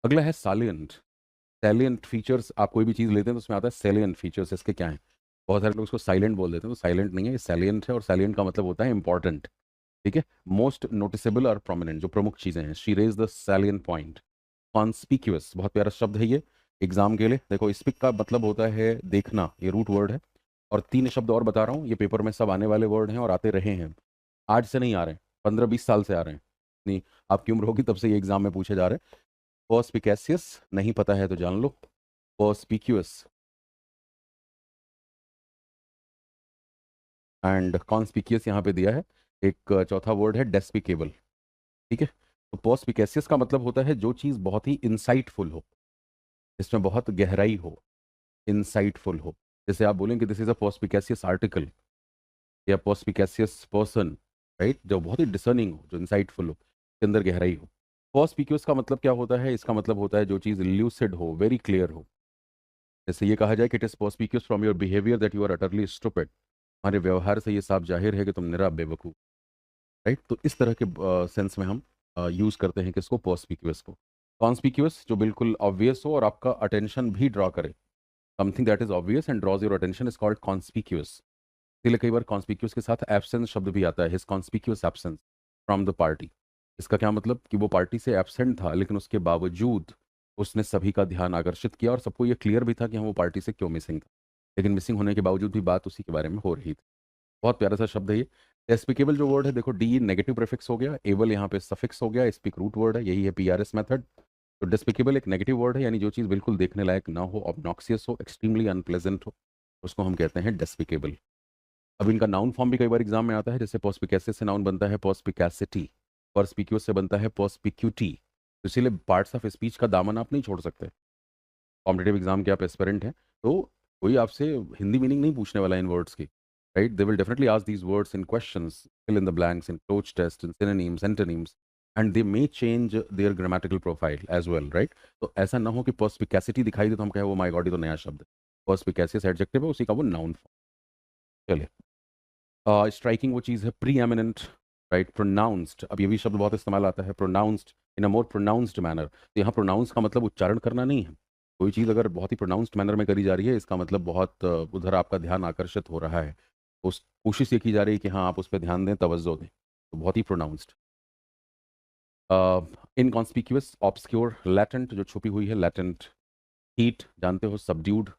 अगला है salient. Salient features, आप कोई भी चीज़ लेते हैं तो उसमें आता है सैलिएंट फीचर्स, इसके क्या हैं। बहुत सारे लोग उसको साइलेंट बोल देते हैं, तो साइलेंट नहीं है, ये सैलिएंट है, और सैलिएंट का मतलब होता है इंपॉर्टेंट। ठीक है, मोस्ट नोटिसेबल और प्रोमिनेंट, जो प्रमुख चीज़ें हैं। She raise the salient point. Conspicuous, बहुत प्यारा शब्द है ये एग्जाम के लिए। देखो, स्पिक का मतलब होता है देखना, ये रूट वर्ड है। और तीन शब्द और बता रहा हूँ, ये पेपर में सब आने वाले वर्ड हैं और आते रहे हैं, आज से नहीं आ रहे हैं, 15-20 साल से आ रहे हैं। नहीं, आपकी उम्र होगी तब से ये एग्जाम में पूछे जा रहे हैं। पर्सपिकेसियस, नहीं पता है तो जान लो। पर्सपिक्यूअस एंड कॉन्स्पिक्यूअस यहाँ पे दिया है। एक चौथा वर्ड है डेस्पिकेबल। ठीक है, तो पर्सपिकेसियस का मतलब होता है जो चीज़ बहुत ही इंसाइटफुल हो, इसमें बहुत गहराई हो, इंसाइटफुल हो। जैसे आप बोलेंगे दिस इज अ पर्सपिकेसियस आर्टिकल या पर्सपिकेसियस पर्सन, राइट, जो बहुत ही डिसर्निंग हो, जो इंसाइटफुल हो, के अंदर गहराई हो। पर्सपिक्यूअस का मतलब क्या होता है, इसका मतलब होता है जो चीज़ ल्यूसिड हो, वेरी क्लियर हो। जैसे ये कहा जाए कि it is perspicuous from your behaviour that you are utterly stupid, हमारे व्यवहार से ये साफ जाहिर है कि तुम निरा बेवकूफ़। राइट, तो इस तरह के सेंस में हम यूज़ करते हैं किसको, पर्सपिक्यूअस को। कॉन्स्पिक्यूअस, जो बिल्कुल ऑब्वियस हो और आपका अटेंशन भी ड्रॉ करे, something that is obvious and draws your attention is called conspicuous. इसलिए कई बार कॉन्स्पिक्यूअस के साथ एब्सेंस शब्द भी आता है, his conspicuous absence from the party. इसका क्या मतलब कि वो पार्टी से एब्सेंट था, लेकिन उसके बावजूद उसने सभी का ध्यान आकर्षित किया और सबको ये क्लियर भी था कि हम वो पार्टी से क्यों मिसिंग था, लेकिन मिसिंग होने के बावजूद भी बात उसी के बारे में हो रही थी। बहुत प्यारा सा शब्द है ये। डेस्पिकेबल जो वर्ड है, देखो, डी नेगेटिव प्रीफिक्स हो गया, एबल यहाँ पे सफिक्स हो गया, स्पीक रूट वर्ड है, यही है पीआरएस मेथड। तो डेस्पिकेबल एक नेगेटिव वर्ड है, यानी जो चीज़ बिल्कुल देखने लायक ना हो, ऑब्नॉक्सियस हो, एक्सट्रीमली अनप्लेजेंट हो, उसको हम कहते हैं डेस्पिकेबल। अब इनका नाउन फॉर्म भी कई बार एग्जाम में आता है, जैसे पर्सपिकेसिस से नाउन बनता है पर्सपिकेसिटी, पर्सपिक्यूस से बनता है पर्सपिक्यूटी। तो इसीलिए पार्ट्स ऑफ स्पीच का दामन आप नहीं छोड़ सकते। कॉम्पिटेटिव एग्जाम के आप एस्पिरेंट हैं, तो कोई आपसे हिंदी मीनिंग नहीं पूछने वाला इन वर्ड्स की, right. They will definitely ask these words in questions, fill in the blanks, in cloze test, in synonyms, antonyms, and they may change their grammatical profile as well, right. तो ऐसा ना हो कि पर्सपिकेसिटी दिखाई दे तो हम कहें वो माय गॉड ये तो नया शब्द है। पर्सपिकेसियस एडजेक्टिव है, उसी का वो नाउन फॉर्म। चलिए, स्ट्राइकिंग वो चीज़ है, प्री एमिनेंट, राइट, प्रोनाउंस्ड। अब ये भी शब्द बहुत इस्तेमाल आता है, pronounced in a more pronounced manner. तो यहाँ प्रोनाउंस का मतलब उच्चारण करना नहीं है। कोई चीज़ अगर बहुत ही प्रोनाउंस्ड मैनर में करी जा रही है, इसका मतलब बहुत उधर आपका ध्यान आकर्षित हो रहा है, उस कोशिश ये की जा रही है कि हाँ आप उस पर ध्यान दें, तवज्जो दें, तो बहुत ही प्रोनाउंस्ड। इनकॉन्स्पिक्यूअस, ऑब्सक्योर, लैटेंट, जो छुपी हुई है, लैटेंट। हीट जानते हो, सबड्यूड,